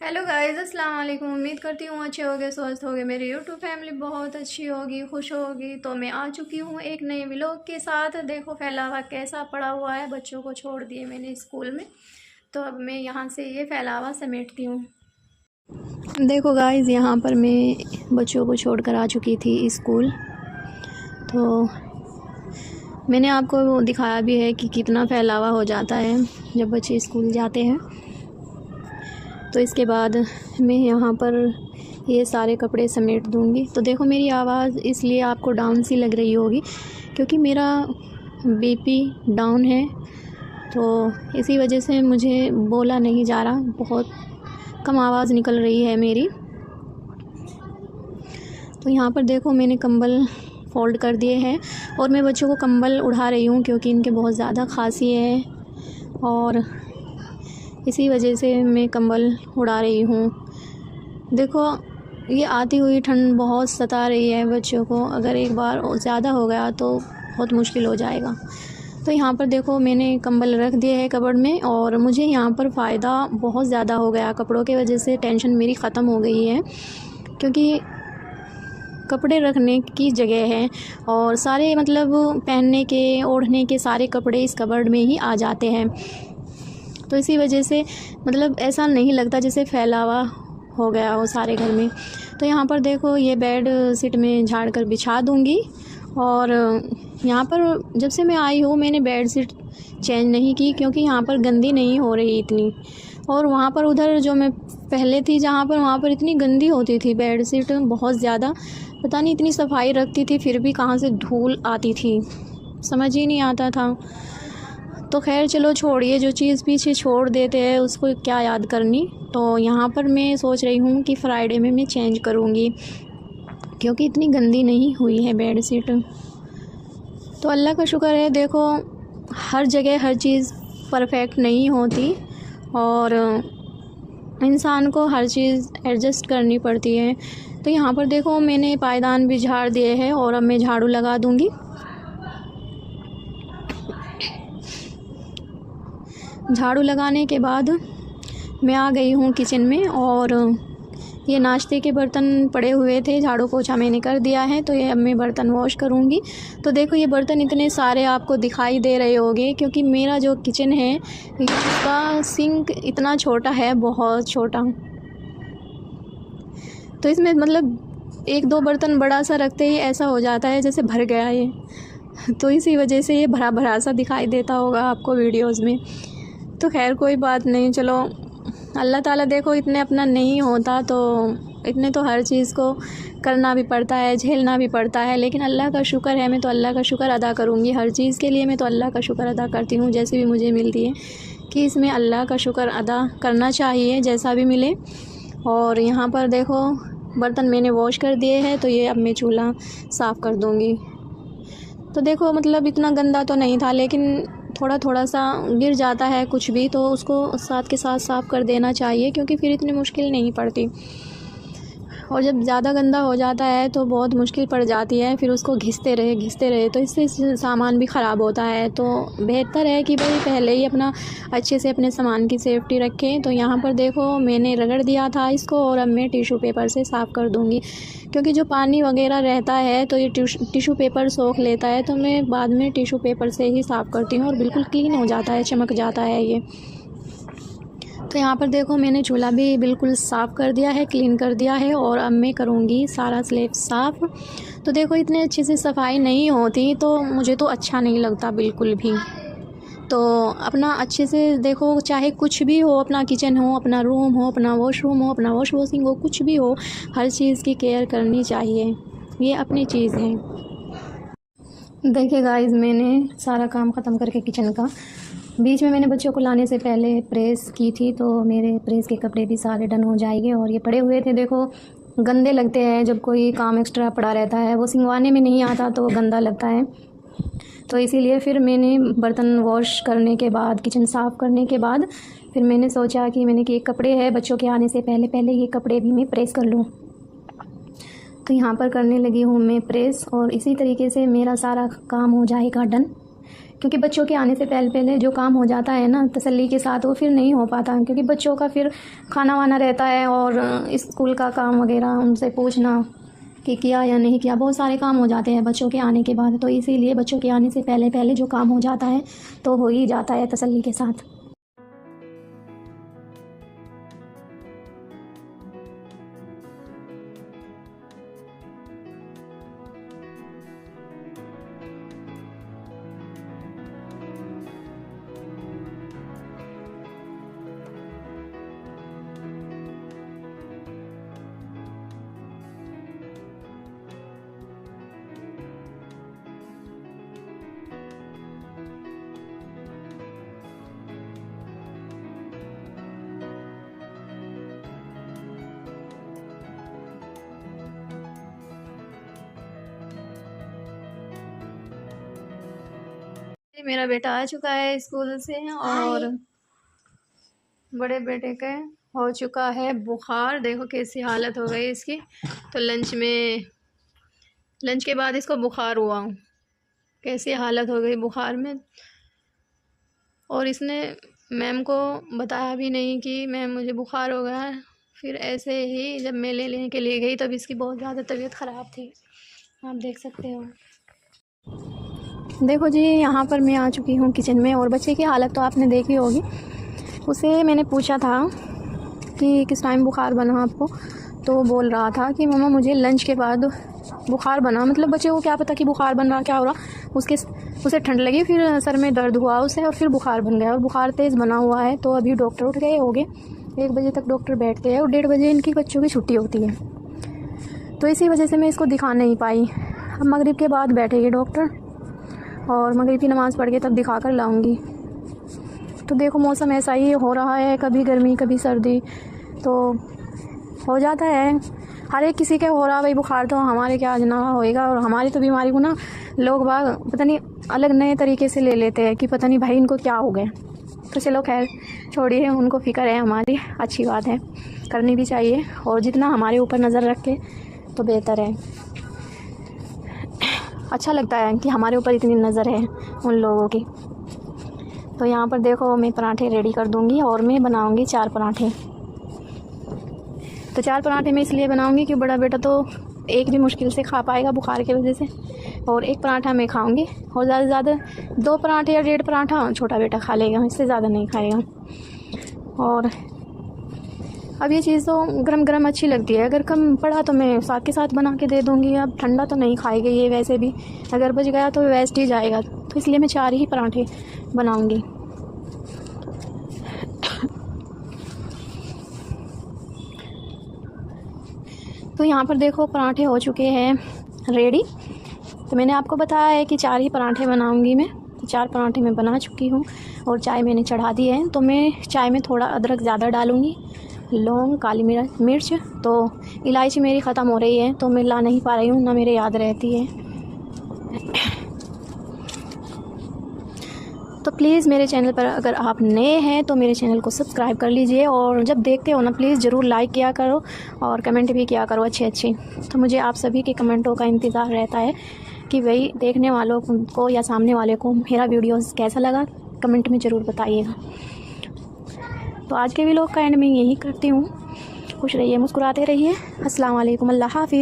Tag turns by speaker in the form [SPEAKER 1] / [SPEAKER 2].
[SPEAKER 1] Hello guys, अस्सलाम वालेकुम। उम्मीद करती हूँ अच्छे होगे, स्वस्थ होगे। मेरी यूट्यूब फैमिली बहुत अच्छी होगी, खुश होगी। तो मैं आ चुकी हूँ एक नए व्लॉग के साथ। देखो फैलावा कैसा पड़ा हुआ है। बच्चों को छोड़ दिए मैंने स्कूल में, तो अब मैं यहाँ से ये फैलावा समेटती हूँ। देखो गाइस, यहाँ पर मैं बच्चों को छोड़कर आ चुकी थी स्कूल। तो मैंने आपको दिखाया भी है कि कितना फैलावा हो जाता है जब बच्चे स्कूल जाते हैं। तो इसके बाद मैं यहाँ पर ये सारे कपड़े समेट दूँगी। तो देखो मेरी आवाज़ इसलिए आपको डाउन सी लग रही होगी क्योंकि मेरा बीपी डाउन है, तो इसी वजह से मुझे बोला नहीं जा रहा, बहुत कम आवाज़ निकल रही है मेरी। तो यहाँ पर देखो मैंने कंबल फ़ोल्ड कर दिए हैं और मैं बच्चों को कंबल उड़ा रही हूँ क्योंकि इनके बहुत ज़्यादा खांसी है और इसी वजह से मैं कंबल उड़ा रही हूँ। देखो ये आती हुई ठंड बहुत सता रही है बच्चों को। अगर एक बार ज़्यादा हो गया तो बहुत मुश्किल हो जाएगा। तो यहाँ पर देखो मैंने कंबल रख दिए है कबर्ड में और मुझे यहाँ पर फ़ायदा बहुत ज़्यादा हो गया। कपड़ों के वजह से टेंशन मेरी ख़त्म हो गई है क्योंकि कपड़े रखने की जगह है और सारे मतलब पहनने के ओढ़ने के सारे कपड़े इस कबर्ड में ही आ जाते हैं। तो इसी वजह से मतलब ऐसा नहीं लगता जैसे फैलावा हो गया हो सारे घर में। तो यहाँ पर देखो ये बेड शीट में झाड़ कर बिछा दूँगी और यहाँ पर जब से मैं आई हूँ मैंने बेड शीट चेंज नहीं की क्योंकि यहाँ पर गंदी नहीं हो रही इतनी। और वहाँ पर उधर जो मैं पहले थी जहाँ पर, वहाँ पर इतनी गंदी होती थी बेड शीट, बहुत ज़्यादा। पता नहीं इतनी सफाई रखती थी फिर भी कहाँ से धूल आती थी, समझ ही नहीं आता था। तो खैर चलो छोड़िए, जो चीज़ पीछे छोड़ देते हैं उसको क्या याद करनी। तो यहाँ पर मैं सोच रही हूँ कि फ्राइडे में मैं चेंज करूँगी क्योंकि इतनी गंदी नहीं हुई है बेड शीट। तो अल्लाह का शुक्र है। देखो हर जगह हर चीज़ परफेक्ट नहीं होती और इंसान को हर चीज़ एडजस्ट करनी पड़ती है। तो यहाँ पर देखो मैंने पायदान भी झाड़ दिए हैं और अब मैं झाड़ू लगा दूँगी। झाड़ू लगाने के बाद मैं आ गई हूँ किचन में और ये नाश्ते के बर्तन पड़े हुए थे, झाड़ू पोछा मैंने कर दिया है। तो ये अब मैं बर्तन वॉश करूँगी। तो देखो ये बर्तन इतने सारे आपको दिखाई दे रहे होंगे क्योंकि मेरा जो किचन है इसका सिंक इतना छोटा है, बहुत छोटा। तो इसमें मतलब एक दो बर्तन बड़ा सा रखते ही ऐसा हो जाता है जैसे भर गया ये। तो इसी वजह से ये भरा भरा सा दिखाई देता होगा आपको वीडियोज़ में। तो खैर कोई बात नहीं, चलो अल्लाह ताला देखो इतने अपना नहीं होता तो इतने तो हर चीज़ को करना भी पड़ता है, झेलना भी पड़ता है। लेकिन अल्लाह का शुक्र है, मैं तो अल्लाह का शुक्र अदा करूँगी हर चीज़ के लिए। मैं तो अल्लाह का शुक्र अदा करती हूँ जैसे भी मुझे मिलती है कि इसमें अल्लाह का शुक्र अदा करना चाहिए जैसा भी मिले। और यहाँ पर देखो बर्तन मैंने वॉश कर दिए हैं तो ये अब मैं चूल्हा साफ़ कर दूँगी। तो देखो मतलब इतना गंदा तो नहीं था लेकिन थोड़ा थोड़ा सा गिर जाता है कुछ भी, तो उसको साथ के साथ साफ़ कर देना चाहिए क्योंकि फिर इतनी मुश्किल नहीं पड़ती। और जब ज़्यादा गंदा हो जाता है तो बहुत मुश्किल पड़ जाती है, फिर उसको घिसते रहे तो इससे सामान भी ख़राब होता है। तो बेहतर है कि भाई पहले ही अपना अच्छे से अपने सामान की सेफ्टी रखें। तो यहाँ पर देखो मैंने रगड़ दिया था इसको और अब मैं टिशू पेपर से साफ़ कर दूँगी क्योंकि जो पानी वगैरह रहता है तो ये टिशू पेपर सोख लेता है। तो मैं बाद में टिशू पेपर से ही साफ़ करती हूँ और बिल्कुल क्लीन हो जाता है, चमक जाता है ये। तो यहाँ पर देखो मैंने चूल्हा भी बिल्कुल साफ़ कर दिया है, क्लीन कर दिया है और अब मैं करूँगी सारा स्लैब साफ़। तो देखो इतने अच्छे से सफाई नहीं होती तो मुझे तो अच्छा नहीं लगता बिल्कुल भी। तो अपना अच्छे से देखो, चाहे कुछ भी हो, अपना किचन हो, अपना रूम हो, अपना वॉशरूम हो, अपना वॉशिंग हो, कुछ भी हो, हर चीज़ की केयर करनी चाहिए, ये अपनी चीज़ है। देखिए गाइस, मैंने सारा काम ख़त्म करके किचन का बीच में मैंने बच्चों को लाने से पहले प्रेस की थी तो मेरे प्रेस के कपड़े भी सारे डन हो जाएंगे। और ये पड़े हुए थे, देखो गंदे लगते हैं जब कोई काम एक्स्ट्रा पड़ा रहता है, वो सिंगवाने में नहीं आता तो गंदा लगता है। तो इसीलिए फिर मैंने बर्तन वॉश करने के बाद, किचन साफ़ करने के बाद फिर मैंने सोचा कि ये कपड़े हैं बच्चों के आने से पहले ये कपड़े भी मैं प्रेस कर लूँ। तो यहाँ पर करने लगी हूँ मैं प्रेस और इसी तरीके से मेरा सारा काम हो जाएगा डन। क्योंकि बच्चों के आने से पहले पहले जो काम हो जाता है ना तसल्ली के साथ, वो फिर नहीं हो पाता, क्योंकि बच्चों का फिर खाना वाना रहता है और स्कूल का काम वगैरह उनसे पूछना कि किया या नहीं किया, बहुत सारे काम हो जाते हैं बच्चों के आने के बाद। तो इसीलिए बच्चों के आने से पहले पहले जो काम हो जाता है तो हो ही जाता है तसल्ली के साथ। मेरा बेटा आ चुका है स्कूल से और बड़े बेटे के हो चुका है बुखार। देखो कैसी हालत हो गई इसकी। तो लंच के बाद इसको बुखार हुआ, कैसी हालत हो गई बुखार में। और इसने मैम को बताया भी नहीं कि मैम मुझे बुखार हो गया है। फिर ऐसे ही जब मैं लेने के लिए गई तब इसकी बहुत ज़्यादा तबीयत ख़राब थी, आप देख सकते हो। देखो जी, यहाँ पर मैं आ चुकी हूँ किचन में और बच्चे की हालत तो आपने देखी होगी। उसे मैंने पूछा था कि किस टाइम बुखार बना आपको, तो बोल रहा था कि मम्मा मुझे लंच के बाद बुखार बना। मतलब बच्चे को क्या पता कि बुखार बन रहा, क्या हो रहा। उसे ठंड लगी, फिर सर में दर्द हुआ उसे और फिर बुखार बन गया और बुखार तेज़ बना हुआ है। तो अभी डॉक्टर उठ गए होंगे, 1 बजे तक डॉक्टर बैठते हैं और 1:30 बजे इनकी बच्चों की छुट्टी होती है। तो इसी वजह से मैं इसको दिखा नहीं पाई। अब मगरिब के बाद बैठेगी डॉक्टर और मगरिब की नमाज़ पढ़ के तब दिखा कर लाऊंगी। तो देखो मौसम ऐसा ही हो रहा है, कभी गर्मी कभी सर्दी, तो हो जाता है हर एक किसी के हो रहा भाई बुखार। तो हमारे क्या आज ना होएगा। और हमारी तो बीमारी को ना लोग बाग पता नहीं अलग नए तरीके से ले लेते हैं कि पता नहीं भाई इनको क्या हो गया। तो चलो खैर छोड़िए, उनको फ़िक्र है हमारी, अच्छी बात है, करनी भी चाहिए। और जितना हमारे ऊपर नज़र रखे तो बेहतर है। अच्छा लगता है कि हमारे ऊपर इतनी नज़र है उन लोगों की। तो यहाँ पर देखो मैं पराठे रेडी कर दूँगी और मैं बनाऊँगी 4 पराठे। तो 4 पराठे मैं इसलिए बनाऊँगी कि बड़ा बेटा तो एक भी मुश्किल से खा पाएगा बुखार की वजह से, और 1 पराठा मैं खाऊँगी और ज़्यादा से ज़्यादा 2 पराठे या 1.5 पराठा छोटा बेटा खा लेगा, इससे ज़्यादा नहीं खाएगा। और अब ये चीज़ तो गरम गरम अच्छी लगती है, अगर कम पड़ा तो मैं साथ के साथ बना के दे दूँगी। अब ठंडा तो नहीं खाएगी ये, वैसे भी अगर बच गया तो वेस्ट ही जाएगा। तो इसलिए मैं 4 ही पराठे बनाऊँगी। तो यहाँ पर देखो पराठे हो चुके हैं रेडी। तो मैंने आपको बताया है कि 4 ही पराठे बनाऊँगी मैं। 4 पराठे मैं बना चुकी हूँ और चाय मैंने चढ़ा दी है। तो मैं चाय में थोड़ा अदरक ज़्यादा डालूँगी, लौंग, काली मिर्च। तो इलायची मेरी ख़त्म हो रही है तो मैं ला नहीं पा रही हूँ, ना मेरे याद रहती है। तो प्लीज़ मेरे चैनल पर अगर आप नए हैं तो मेरे चैनल को सब्सक्राइब कर लीजिए, और जब देखते हो ना प्लीज़ ज़रूर लाइक किया करो और कमेंट भी किया करो अच्छे। तो मुझे आप सभी के कमेंटों का इंतज़ार रहता है कि वही देखने वालों को या सामने वाले को मेरा वीडियोस कैसा लगा, कमेंट में ज़रूर बताइएगा। तो आज के व्लॉग का एंड में यही करती हूँ। खुश रहिए, मुस्कुराते रहिए। अस्सलाम वालेकुम, अल्लाह हाफ़िज़।